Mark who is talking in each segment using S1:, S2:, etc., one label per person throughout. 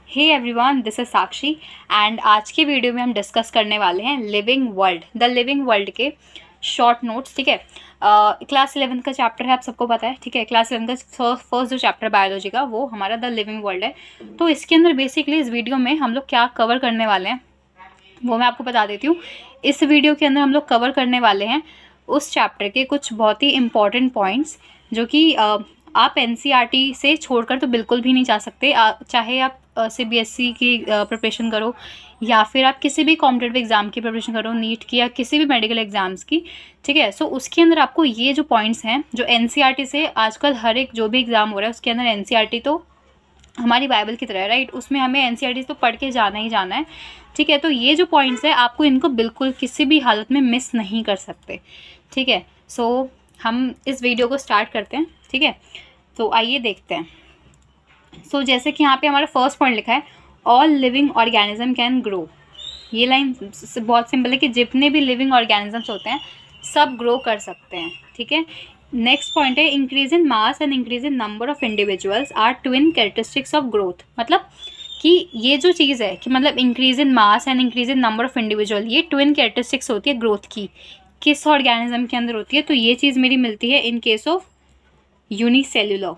S1: Hey everyone, this is Sakshi and आज की video में हम डिस्कस करने वाले हैं living world, the living world के शॉर्ट नोट्स। ठीक है, क्लास 11 का चैप्टर है, आप सबको पता है। ठीक है, क्लास 11 का फर्स्ट जो चैप्टर बायोलॉजी का वो हमारा द लिविंग वर्ल्ड है। तो इसके अंदर बेसिकली इस वीडियो में हम लोग क्या कवर करने वाले हैं वो मैं आपको बता देती हूँ। इस वीडियो के अंदर हम लोग कवर करने वाले हैं उस चैप्टर के कुछ बहुत ही इम्पॉर्टेंट पॉइंट्स जो कि आप एनसीईआरटी से छोड़कर तो बिल्कुल भी नहीं जा सकते। चाहे आप सीबीएसई की प्रिपरेशन करो या फिर आप किसी भी कॉम्पिटिटिव एग्ज़ाम की प्रिपरेशन करो, नीट की या किसी भी मेडिकल एग्ज़ाम्स की। ठीक है, सो उसके अंदर आपको ये जो पॉइंट्स हैं जो एनसीईआरटी से आजकल हर एक जो भी एग्ज़ाम हो रहा है उसके अंदर एनसीईआरटी तो हमारी बाइबल की तरह है, राइट। उसमें हमें एनसीईआरटी तो पढ़ के जाना ही जाना है। ठीक है, तो ये जो पॉइंट्स है आपको इनको बिल्कुल किसी भी हालत में मिस नहीं कर सकते। ठीक है, सो हम इस वीडियो को स्टार्ट करते हैं। ठीक है, तो आइए देखते हैं। सो जैसे कि यहाँ पे हमारा फर्स्ट पॉइंट लिखा है, all living organism can grow. ये लाइन बहुत सिंपल है कि जितने भी लिविंग ऑर्गेनिजम्स होते हैं सब ग्रो कर सकते हैं। ठीक है, नेक्स्ट पॉइंट है, increase in mass and increase in number of individuals are twin characteristics of growth. मतलब कि ये जो चीज़ है कि मतलब increase in mass and increase in number of individual, ये ट्विन कैरेक्टरिस्टिक्स होती है ग्रोथ की। किस ऑर्गेनिज्म के अंदर होती है? तो ये चीज़ मेरी मिलती है इन केस ऑफ यूनिसेल्युलर।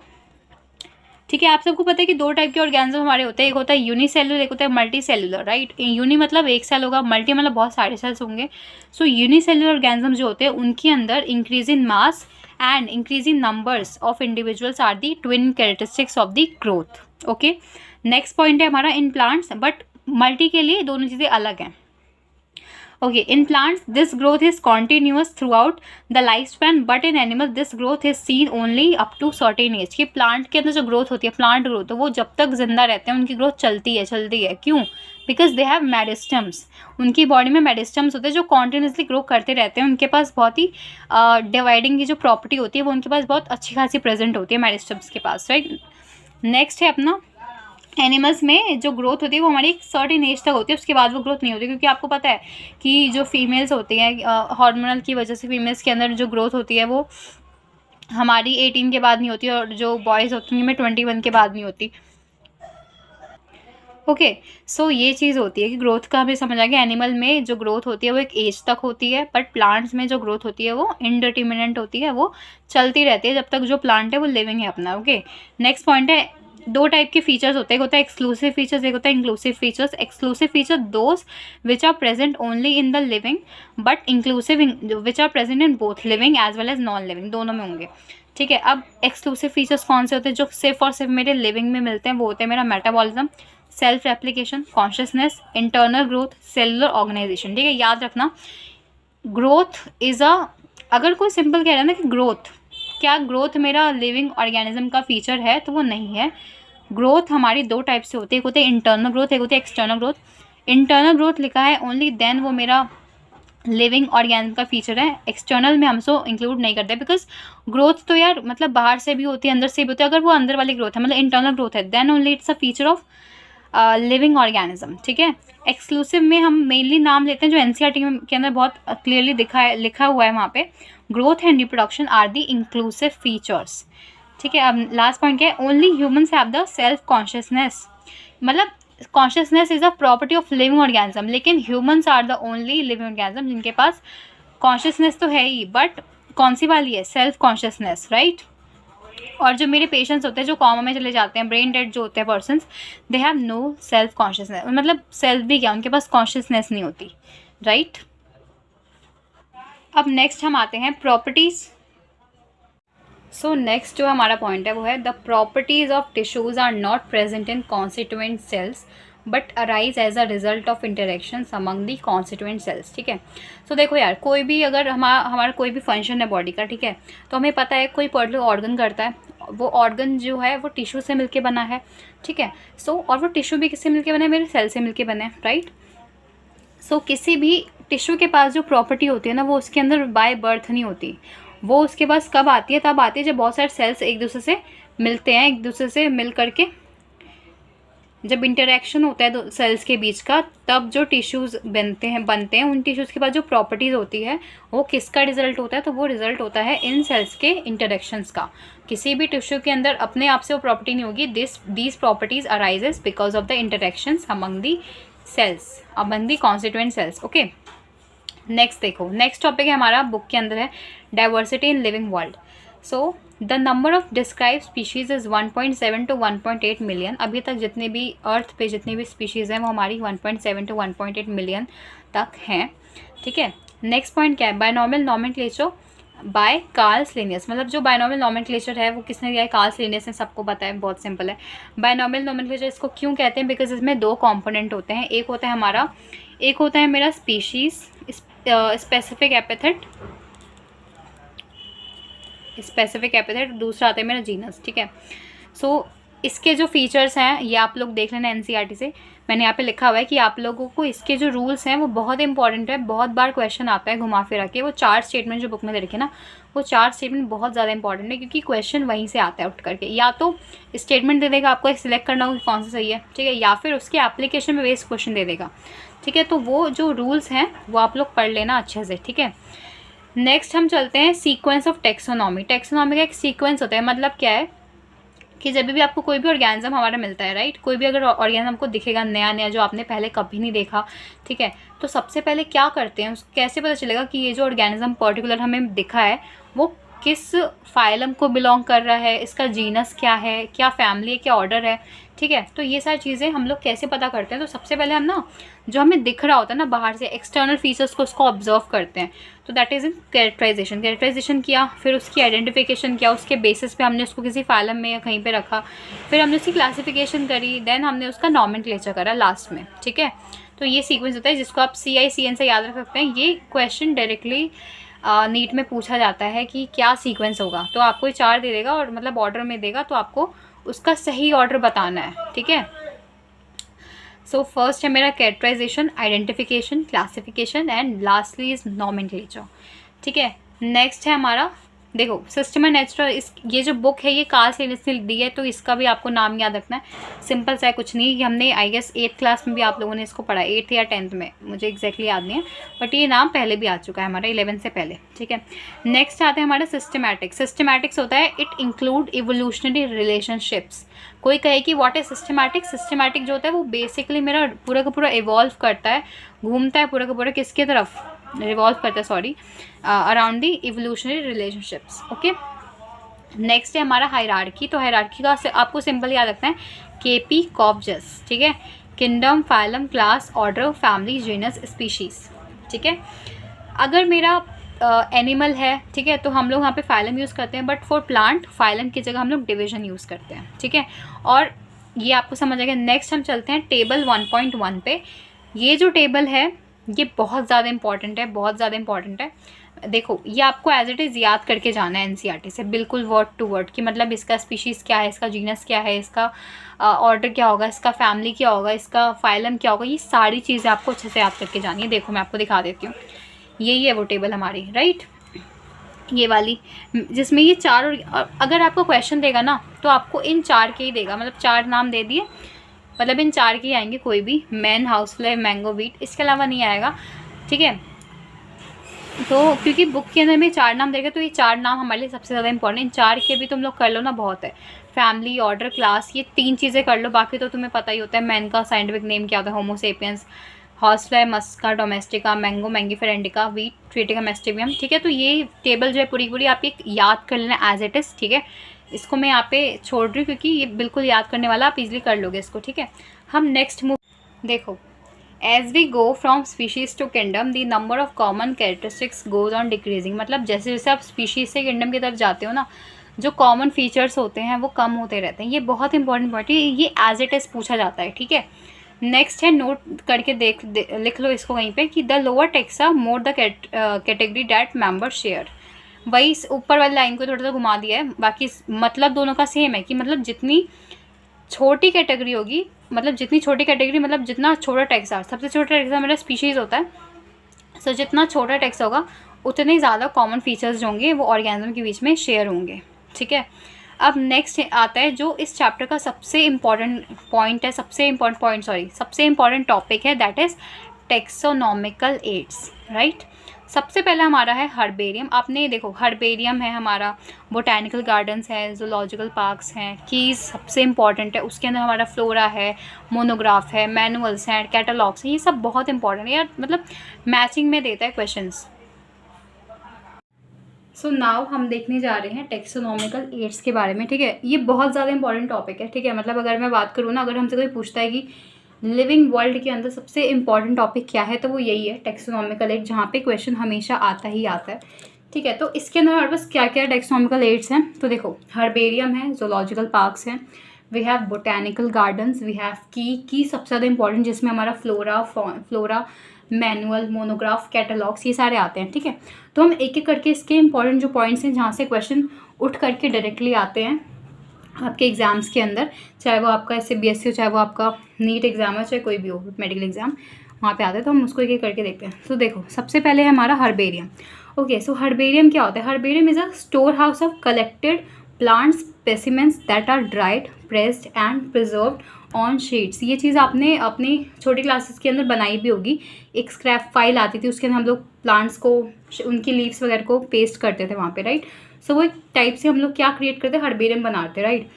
S1: ठीक है, आप सबको पता है कि दो टाइप के ऑर्गेनिज्म हमारे होते हैं, एक होता है यूनिसेल्युलर, एक होता है मल्टी सेल्युलर, राइट। यूनी मतलब एक सेल होगा, मल्टी मतलब बहुत सारे सेल्स होंगे। सो यूनिसेल्युलर ऑर्गेनिज्म जो होते हैं उनके अंदर increase in mass and increase in numbers of individuals are the twin characteristics of the growth. Okay, next point है हमारा इन प्लांट्स, बट मल्टी के लिए दोनों चीज़ें अलग हैं। Okay, in plants this growth is continuous throughout the life span, but in animal this growth is seen only up to certain age. कि plant के अंदर जो ग्रोथ होती है, प्लांट ग्रोथ, तो वो जब तक जिंदा रहते हैं उनकी ग्रोथ चलती है। क्यों? Because they have meristems. उनकी बॉडी में मेरिस्टम्स होते हैं जो कॉन्टिन्यूसली ग्रो करते रहते हैं। उनके पास बहुत ही डिवाइडिंग की जो प्रॉपर्टी होती है वो उनके पास बहुत अच्छी खासी प्रेजेंट होती है मेरिस्टम्स के पास, राइट। नेक्स्ट है अपना, एनिमल्स में जो ग्रोथ होती है वो हमारी एक सर्टेन एज तक होती है, उसके बाद वो ग्रोथ नहीं होती। क्योंकि आपको पता है कि जो फीमेल्स होती हैं हार्मोनल की वजह से फीमेल्स के अंदर जो ग्रोथ होती है वो हमारी 18 के बाद नहीं होती और जो बॉयज़ होती हैं 21 के बाद नहीं होती। ओके, सो ये चीज़ होती है कि ग्रोथ का हमें समझ आ गया। एनिमल में जो ग्रोथ होती है वो एक एज तक होती है, बट प्लांट्स में जो ग्रोथ होती है वो इनडिटरमिनेंट होती है, वो चलती रहती है जब तक जो प्लांट है वो लिविंग है अपना। ओके, नेक्स्ट पॉइंट है, दो टाइप के फीचर्स होते हैं, एक होता है एक्सक्लूसिव फीचर्स, एक होता है inclusive features. Exclusive feature those which are present only in the living, but inclusive which are present in both living as well as non living, दोनों में होंगे। ठीक है, अब एक्सक्लूसिव फीचर्स कौन से होते हैं जो सिर्फ और सिर्फ मेरे लिविंग में मिलते हैं? वो होते हैं मेरा metabolism, self replication, consciousness, internal growth, cellular organisation. ठीक है, याद रखना ग्रोथ इज़ अगर कोई सिंपल कह रहा है ना कि ग्रोथ, क्या ग्रोथ मेरा लिविंग ऑर्गेनिज्म का फीचर है? तो वो नहीं है। ग्रोथ हमारी दो टाइप से होती है, एक होती है इंटरनल ग्रोथ, एक होती है एक्सटर्नल ग्रोथ। इंटरनल ग्रोथ लिखा है ओनली देन वो मेरा लिविंग ऑर्गेनिज्म का फीचर है। एक्सटर्नल में हम सो इंक्लूड नहीं करते, बिकॉज ग्रोथ तो यार मतलब बाहर से भी होती है अंदर से भी होती है। अगर वो अंदर वाली ग्रोथ है मतलब इंटरनल ग्रोथ है, then only it's a feature of living organism. ठीक है, एक्सक्लूसिव में हम मेनली नाम लेते हैं जो एनसीईआरटी के अंदर बहुत क्लियरली लिखा हुआ है वहाँ पे, growth and reproduction are the inclusive features. ठीक है, अब लास्ट पॉइंट क्या है, only humans have the self consciousness. मतलब consciousness is a property of living organism, लेकिन humans are the only living organism जिनके पास कॉन्शियसनेस तो है ही, बट कौन सी वाली है? Self consciousness, right. और जो मेरे पेशेंट्स होते हैं जो कॉमा में चले जाते हैं, ब्रेन डेड जो होते हैं persons, they have no self consciousness. मतलब सेल्फ भी क्या, उनके पास कॉन्शियसनेस नहीं होती, राइट। अब नेक्स्ट हम आते हैं प्रॉपर्टीज़। सो नेक्स्ट जो हमारा पॉइंट है वो है, the properties of tissues are not present in constituent cells but arise as a result of interaction among the constituent cells. ठीक है, सो देखो यार, कोई भी अगर हमारा कोई भी फंक्शन है बॉडी का, ठीक है, तो हमें पता है कोई पर्टिकुलर ऑर्गन करता है, वो ऑर्गन जो है वो टिश्यू से मिलके बना है। ठीक है, सो और वो टिश्यू भी किससे मिलके बना है? मेरे सेल से मिलके बना है, राइट। सो किसी भी टिश्यू के पास जो प्रॉपर्टी होती है ना वो उसके अंदर बाय बर्थ नहीं होती, वो उसके पास कब आती है? तब आती है जब बहुत सारे सेल्स एक दूसरे से मिलते हैं, एक दूसरे से मिल करके जब इंटरेक्शन होता है दो सेल्स के बीच का, तब जो टिश्यूज़ बनते हैं उन टिश्यूज़ के पास जो प्रॉपर्टीज़ होती है वो किसका रिजल्ट होता है, तो वो रिजल्ट होता है इन सेल्स के इंटरेक्शंस का। किसी भी टिश्यू के अंदर अपने आप से वो प्रॉपर्टी नहीं होगी, these properties arises because of the interactions among the cells, among the constituent cells. Okay, next देखो, नेक्स्ट टॉपिक है हमारा बुक के अंदर है diversity in living world. So the number of describe species is 1.7 to 1.8 million. अभी तक जितने भी अर्थ पे जितनी भी स्पीशीज़ हैं वो हमारी 1.7 to 1.8 मिलियन तक हैं, ठीक है। नेक्स्ट पॉइंट क्या है, binomial nomenclature by Carl Linnaeus. मतलब जो बायनॉमियल नॉमेनक्लेचर है वो किसने दिया है, कार्ल लिनियस ने, सबको पता है, बहुत सिंपल है। बायनॉमियल नॉमेनक्लेचर इसको क्यों कहते हैं, बिकॉज इसमें दो कंपोनेंट होते हैं, एक होता है मेरा स्पीशीज़ स्पेसिफिक एपिथेट, दूसरा आता है मेरा जीनस, ठीक है। सो इसके जो फीचर्स हैं ये आप लोग देख लेना एनसीईआरटी से, मैंने यहाँ पे लिखा हुआ है कि आप लोगों को इसके जो रूल्स हैं वो बहुत इंपॉर्टेंट है, बहुत बार क्वेश्चन आता है घुमा फिरा के। वो 4 स्टेटमेंट जो बुक में दे रखे ना, वो 4 स्टेटमेंट बहुत ज़्यादा इंपॉर्टेंट है, क्योंकि क्वेश्चन वहीं से आता है उठ करके। या तो स्टेटमेंट दे देगा, आपको सिलेक्ट करना होगा कौन सा सही है, ठीक है, या फिर उसके एप्लीकेशन में बेस्ड क्वेश्चन दे देगा, ठीक है। तो वो जो रूल्स हैं वो आप लोग पढ़ लेना अच्छे से, ठीक है। नेक्स्ट हम चलते हैं सीक्वेंस ऑफ टेक्सोनॉमी। टेक्सोनॉमी का एक सीक्वेंस होता है, मतलब क्या है कि जब भी आपको कोई भी ऑर्गेनिज्म हमारा मिलता है, राइट, कोई भी अगर ऑर्गेनिज्म आपको दिखेगा नया जो आपने पहले कभी नहीं देखा, ठीक है, तो सबसे पहले क्या करते हैं, कैसे पता चलेगा कि ये जो ऑर्गेनिज्म पर्टिकुलर हमें दिखा है वो किस फाइलम को बिलोंग कर रहा है, इसका जीनस क्या है, क्या फैमिली है, क्या ऑर्डर है, ठीक है। तो ये सारी चीज़ें हम लोग कैसे पता करते हैं, तो सबसे पहले हम ना जो हमें दिख रहा होता है ना बाहर से, एक्सटर्नल फीचर्स को उसको ऑब्जर्व करते हैं, तो दैट इज़ इन कैरेक्टराइजेशन किया, फिर उसकी आइडेंटिफिकेशन किया, उसके बेसिस पे हमने उसको किसी फाइलम में या कहीं पे रखा, फिर हमने उसकी क्लासिफिकेशन करी, देन हमने उसका नॉमेनक्लेचर करा लास्ट में, ठीक है। तो ये सीक्वेंस होता है जिसको आप CICN से याद रख सकते हैं। ये क्वेश्चन डायरेक्टली नीट में पूछा जाता है कि क्या सीक्वेंस होगा, तो आपको 4 दे देगा और मतलब ऑर्डर में देगा, तो आपको उसका सही ऑर्डर बताना है, ठीक है। सो फर्स्ट है मेरा characterisation, identification, classification and lastly is nomenclature, ठीक है। नेक्स्ट है हमारा, देखो, सिस्टम एंड नेचुरल, ये जो बुक है ये कार्ल लिनियस ने दी है, तो इसका भी आपको नाम याद रखना है, सिंपल सा है, कुछ नहीं, कि हमने आई गेस 8th क्लास में भी आप लोगों ने इसको पढ़ा, 8th या 10th में, मुझे एग्जैक्टली याद नहीं है, बट ये नाम पहले भी आ चुका है हमारा 11 से पहले, ठीक है। नेक्स्ट आता है हमारा सिस्टमैटिक्स होता है, इट इंक्लूड इवोल्यूशनरी रिलेशनशिप्स। कोई कहे कि व्हाट इज सिस्टमैटिक जो होता है वो बेसिकली मेरा पूरा का पूरा इवॉल्व करता है, घूमता है पूरा का पूरा किसके तरफ, रिवॉल्व करता है, sorry, around the evolutionary relationships, okay. Next है हमारा हायरार्की। तो हायरार्की का आपको सिंपल याद रखना है, KP कॉपजस, ठीक है, kingdom, phylum, class, order, family, genus, species, ठीक है। अगर मेरा एनिमल है, ठीक है, तो हम लोग यहाँ पे फाइलम यूज़ करते हैं, बट फॉर प्लांट फाइलम की जगह हम लोग डिवीजन यूज़ करते हैं, ठीक है, और ये आपको समझ आएगा। नेक्स्ट हम चलते हैं टेबल 1.1 पे। ये जो टेबल है ये बहुत ज़्यादा इंपॉर्टेंट है, देखो ये आपको एज इट इज़ याद करके जाना है एनसीईआरटी से, बिल्कुल वर्ड टू वर्ड, कि मतलब इसका स्पीशीज़ क्या है, इसका जीनस क्या है, इसका ऑर्डर क्या होगा, इसका फैमिली क्या होगा, इसका फाइलम क्या होगा, ये सारी चीज़ें आपको अच्छे से याद करके जानी है। देखो मैं आपको दिखा देती हूँ, यही है वो टेबल हमारी, राइट, ये वाली, जिसमें ये 4, अगर आपको क्वेश्चन देगा ना तो आपको इन 4 के ही देगा, मतलब 4 नाम दे दिए, मतलब इन 4 के ही आएंगे, कोई भी मैन, हाउसफ्लाई, मैंगो, वीट, इसके अलावा नहीं आएगा, ठीक है। तो क्योंकि बुक के अंदर में 4 नाम देगा, तो ये 4 नाम हमारे लिए सबसे ज़्यादा इंपॉर्टेंट, इन 4 के भी तुम लोग कर लो ना, बहुत है, फैमिली, ऑर्डर, क्लास, ये 3 चीज़ें कर लो, बाकी तो तुम्हें पता ही होता है। मैन का साइंटिफिक नेम क्या होता है, Homo sapiens, housefly Musca domestica, mango Mangifera indica, wheat Triticum aestivum, ठीक है। तो ये टेबल जो है पूरी आप एक याद कर लेना एज इट इज़, ठीक है। इसको मैं यहाँ पे छोड़ रही हूँ क्योंकि ये बिल्कुल याद करने वाला, आप इजीली कर लोगे इसको, ठीक है। हम नेक्स्ट मूव, देखो, as we go from species to kingdom the number of common characteristics goes on decreasing. मतलब जैसे जैसे आप स्पीशीज़ से किंगडम की तरफ जाते हो ना, जो कॉमन फीचर्स होते हैं वो कम होते रहते हैं। ये बहुत इंपॉर्टेंट पॉइंट है, ये एज इट इज़ पूछा जाता है, ठीक है। नेक्स्ट है, नोट करके लिख लो इसको कहीं पे, कि the lower taxa more the category that member share. वही ऊपर वाली लाइन को थोड़ा सा घुमा दिया है, बाकी मतलब दोनों का सेम है, कि मतलब जितनी छोटी कैटेगरी होगी, मतलब जितनी छोटी कैटेगरी, मतलब जितना छोटा टेक्सा, सबसे छोटा टेक्सा मेरा स्पीशीज़ होता है, सो जितना छोटा टेक्सा होगा उतने ज़्यादा कॉमन फीचर्स जो होंगे वो ऑर्गेनिज्म के बीच में शेयर होंगे, ठीक है। अब नेक्स्ट आता है जो इस चैप्टर का सबसे इम्पॉर्टेंट पॉइंट है, सबसे इम्पॉर्टेंट टॉपिक है, that is taxonomical aids, right. सबसे पहला हमारा है हर्बेरियम। आपने देखो हर्बेरियम है हमारा, बोटैनिकल गार्डन्स है, जूलॉजिकल पार्क्स हैं, कीज सबसे इंपॉर्टेंट है, उसके अंदर हमारा फ्लोरा है, मोनोग्राफ है, मैनुअल्स हैं, कैटलॉग्स हैं, ये सब बहुत इंपॉर्टेंट है यार, मतलब मैचिंग में देता है क्वेश्चंस। सो नाउ हम देखने जा रहे हैं टेक्सोनॉमिकल एड्स के बारे में, ठीक है। ये बहुत ज़्यादा इंपॉर्टेंट टॉपिक है, ठीक है। मतलब अगर मैं बात करूँ ना, अगर हमसे कोई पूछता है कि लिविंग वर्ल्ड के अंदर सबसे इंपॉर्टेंट टॉपिक क्या है, तो वो यही है टेक्सोनॉमिकल एड, जहाँ पे क्वेश्चन हमेशा आता ही आता है, ठीक है। तो इसके अंदर हमारे पास क्या क्या टेक्सोनॉमिकल एड्स हैं, तो देखो हर्बेरियम है, जूलॉजिकल पार्क्स हैं, we have botanical gardens, we have की सबसे ज़्यादा इंपॉर्टेंट, जिसमें हमारा फ्लोरा, मैनुअल, मोनोग्राफ, कैटलॉग्स, ये सारे आते हैं, ठीक है। तो हम एक एक करके इसके इंपॉर्टेंट जो पॉइंट्स हैं, जहाँ से क्वेश्चन उठ करके डायरेक्टली आते हैं आपके एग्ज़ाम्स के अंदर, चाहे वो आपका CBSE हो, चाहे वो आपका नीट एग्ज़ाम है, चाहे कोई भी हो मेडिकल एग्ज़ाम, वहाँ पे आते हैं। तो हम उसको एक एक करके देखते हैं। तो देखो सबसे पहले है हमारा हर्बेरियम। ओके, सो हर्बेरियम क्या होता है? Herbarium is a store house of collected plant specimens that are dried, pressed and preserved on sheets. ये चीज़ आपने अपनी छोटी क्लासेस के अंदर बनाई भी होगी। एक स्क्रैप फाइल आती थी, उसके अंदर हम लोग प्लांट्स को, उनकी लीव्स वगैरह को पेस्ट करते थे वहाँ पे, राइट। सो वो एक टाइप से हम लोग क्या क्रिएट करते हैं, हर्बेरियम बनाते, right.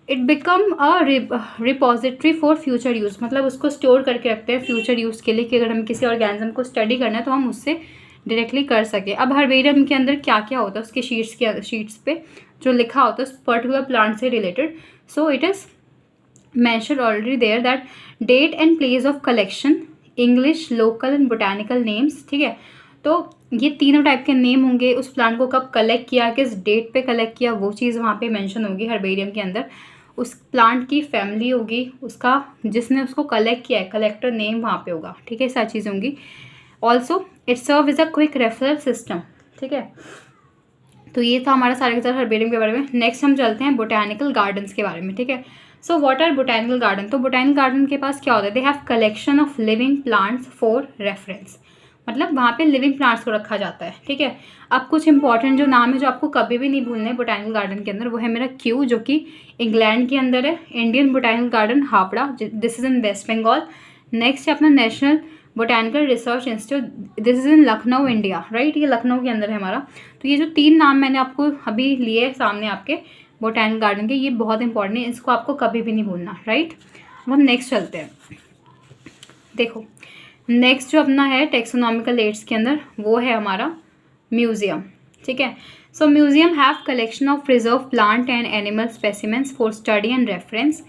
S1: It become a repository for future use, मतलब उसको स्टोर करके रखते हैं फ्यूचर यूज़ के लिए, कि अगर हमें किसी ऑर्गेनिज्म को स्टडी करना है तो हम उससे डायरेक्टली कर सकें। अब हर्बेरियम के अंदर क्या क्या होता है, उसके शीट्स पे जो लिखा होता है उस पर्टिकुलर प्लांट से related. So it is mentioned already there that date and place of collection, English, local and botanical names, ठीक है। तो ये तीनों टाइप के नेम होंगे, उस प्लांट को कब कलेक्ट किया, किस डेट पे कलेक्ट किया, वो चीज़ वहाँ पे मेंशन होगी हर्बेरियम के अंदर। उस प्लांट की फैमिली होगी, उसका जिसने उसको कलेक्ट किया है, कलेक्टर नेम वहाँ पे होगा, ठीक है, सारी चीज़ें होंगी। Also it serve is a quick referral system, ठीक है। तो ये था हमारा सारे के सारे हर्बेरियम के बारे में। नेक्स्ट हम चलते हैं बोटैनिकल गार्डन्स के बारे में, ठीक है। So what are botanical garden? तो बोटैनिकल गार्डन के पास क्या होता है, they have collection of living plants for reference, मतलब वहाँ पे लिविंग प्लांट्स को रखा जाता है, ठीक है। अब कुछ इंपॉर्टेंट जो नाम है जो आपको कभी भी नहीं भूलने बोटैनिकल गार्डन के अंदर, वो है मेरा क्यू, जो कि इंग्लैंड के अंदर है, Indian botanical garden Howrah, this is in West Bengal. Next है अपना national botanical research institute, this is in Lucknow, India, right, ये लखनऊ के अंदर है हमारा। तो ये जो तीन नाम मैंने आपको अभी लिए सामने आपके बोटैनिकल गार्डन के, ये बहुत इंपॉर्टेंट है, इसको आपको कभी भी नहीं भूलना, राइट। अब हम नेक्स्ट चलते हैं। देखो नेक्स्ट जो अपना है टेक्सोनॉमिकल एड्स के अंदर, वो है हमारा म्यूजियम, ठीक है। So museum have collection of preserve plant and animal specimens for study and reference.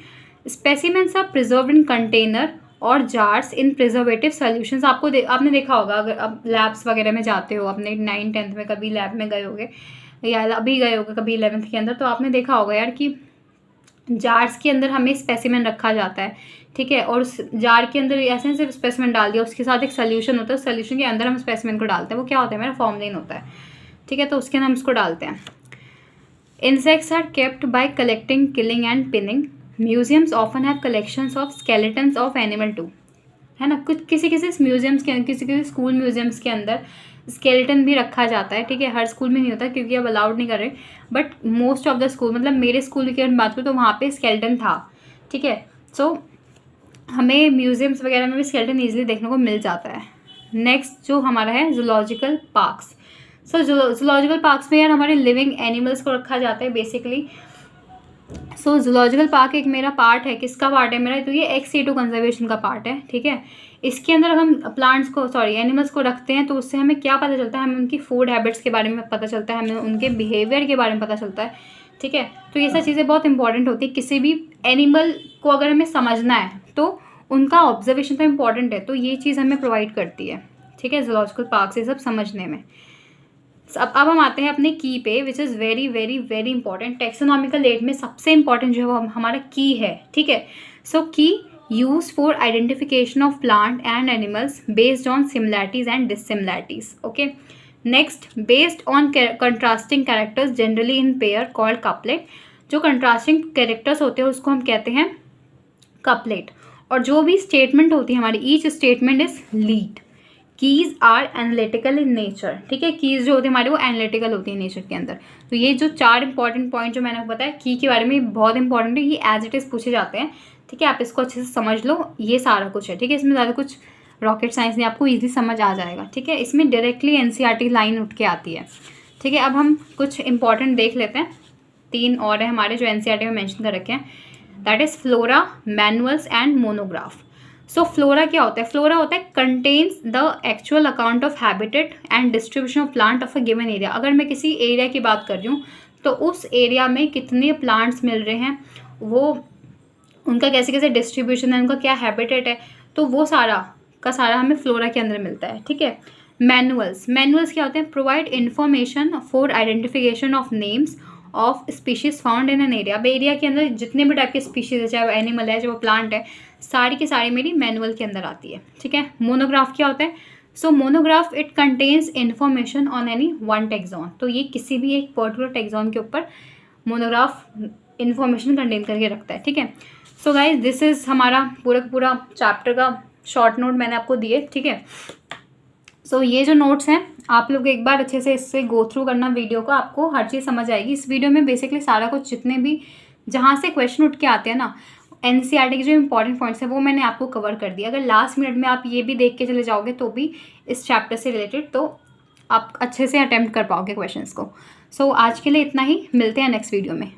S1: Specimens are preserve in container और जार्स इन प्रिजर्वेटिव सोल्यूशंस। आपने देखा होगा, अगर अब लैब्स वगैरह में जाते हो, अपने 9th-10th में कभी लैब में गए होगे, या अभी गए होगे कभी 11th के अंदर, तो आपने देखा होगा यार कि जार्स के अंदर हमें स्पेसिमेन रखा जाता है, ठीक है। और उस जार के अंदर ऐसे सिर्फ स्पेसिमेन डाल दिया, उसके साथ एक सोल्यूशन होता है, सोल्यूशन के अंदर हम स्पेसिमेन को डालते हैं, वो क्या होता है, मेरा फॉर्मलिन होता है, ठीक है। तो उसके अंदर हम उसको डालते हैं। Insects are kept by collecting, killing and pinning. Museums often have collections of skeletons of animal too, है ना। कुछ किसी म्यूजियम्स के, किसी स्कूल म्यूजियम्स के अंदर स्केलेटन भी रखा जाता है, ठीक है। हर स्कूल में नहीं होता क्योंकि अब अलाउड नहीं कर रहे, but most of the school, मतलब मेरे स्कूल की अगर बात करूँ तो वहाँ पे स्केलेटन था, ठीक है। सो हमें म्यूजियम्स वगैरह में भी स्केलेटन ईजिली देखने को मिल जाता है। नेक्स्ट जो हमारा है जूलॉजिकल पार्क्स। सो जूलॉजिकल पार्क्स में यार हमारे लिविंग एनिमल्स को रखा जाता है बेसिकली। सो जूलॉजिकल पार्क एक मेरा पार्ट है, किसका पार्ट है मेरा, तो ये XC2 कंजर्वेशन का पार्ट है, ठीक है। इसके अंदर हम प्लांट्स को, एनिमल्स को रखते हैं, तो उससे हमें क्या पता चलता है, हमें उनकी फूड हैबिट्स के बारे में पता चलता है, हमें उनके बिहेवियर के बारे में पता चलता है, ठीक है। तो ये सब चीज़ें बहुत इंपॉर्टेंट होती है। किसी भी एनिमल को अगर हमें समझना है तो उनका ऑब्जर्वेशन तो इम्पॉर्टेंट है, तो ये चीज़ हमें प्रोवाइड करती है, ठीक है, जूलॉजिकल पार्क से सब समझने में। अब हम आते हैं अपने की पे, which is very very very important. Taxonomical add में सबसे इंपॉर्टेंट जो है वो हमारा की है, ठीक है। So key use for identification of plant and animals based on similarities and dissimilarities, okay. Next, based on contrasting characters generally in pair called couplet. जो कंट्रास्टिंग कैरेक्टर्स होते हैं उसको हम कहते हैं कपलेट। और जो भी स्टेटमेंट होती है हमारी, each statement is lead, keys are analytical in nature, ठीक है। कीज़ जो होती है हमारे वो एनालिटिकल होती है नेचर के अंदर। तो ये जो 4 इंपॉर्टेंट पॉइंट जो मैंने आपको बताया की के बारे में, बहुत इंपॉर्टेंट है, ये एज इट इज़ पूछे जाते हैं, ठीक है। आप इसको अच्छे से समझ लो, ये सारा कुछ है, ठीक है। इसमें ज़्यादा कुछ रॉकेट साइंस नहीं, आपको ईजी समझ आ जाएगा, ठीक है। इसमें डायरेक्टली एनसीईआरटी लाइन उठ के आती है, ठीक है। अब हम कुछ इंपॉर्टेंट देख लेते हैं, 3 और है हमारे जो एनसीईआरटी में मेंशन कर रखे हैं, that is flora, manuals and monograph. So flora क्या होता है? फ्लोरा होता है contains the actual account of habitat and distribution of plant of a given area. अगर मैं किसी एरिया की बात कर रही हूँ तो उस एरिया में कितने प्लांट्स मिल रहे हैं, वो उनका कैसे कैसे डिस्ट्रीब्यूशन है, उनका क्या हैबिटेट है, तो वो सारा का सारा हमें फ्लोरा के अंदर मिलता है, ठीक है। मैनुअल्स, मैनुअल्स क्या होते हैं? Provide information for identification of names of species found in an area. अब एरिया के अंदर जितने भी टाइप के स्पीशीज है, चाहे वो एनिमल है, चाहे वो प्लांट है, सारी की सारी मेरी मैनुअल के अंदर आती है, ठीक है। मोनोग्राफ क्या होता है? So monograph it contains information on any one taxon. तो ये किसी भी एक पर्टिकुलर टेक्सॉन के ऊपर मोनोग्राफ इन्फॉर्मेशन कंटेन करके रखता है, ठीक है। सो गाइज दिस इज़ हमारा पूरा चैप्टर का शॉर्ट नोट मैंने आपको दिए, ठीक है। सो ये जो नोट्स हैं आप लोग एक बार अच्छे से इससे गो थ्रू करना वीडियो को, आपको हर चीज़ समझ आएगी। इस वीडियो में बेसिकली सारा कुछ जितने भी जहाँ से क्वेश्चन उठ के आते हैं ना, एनसीईआरटी के जो इंपॉर्टेंट पॉइंट्स हैं वो मैंने आपको कवर कर दिया। अगर लास्ट मिनट में आप ये भी देख के चले जाओगे तो भी इस चैप्टर से रिलेटेड तो आप अच्छे से अटेम्प्ट कर पाओगे क्वेश्चंस को। सो आज के लिए इतना ही, मिलते हैं नेक्स्ट वीडियो में।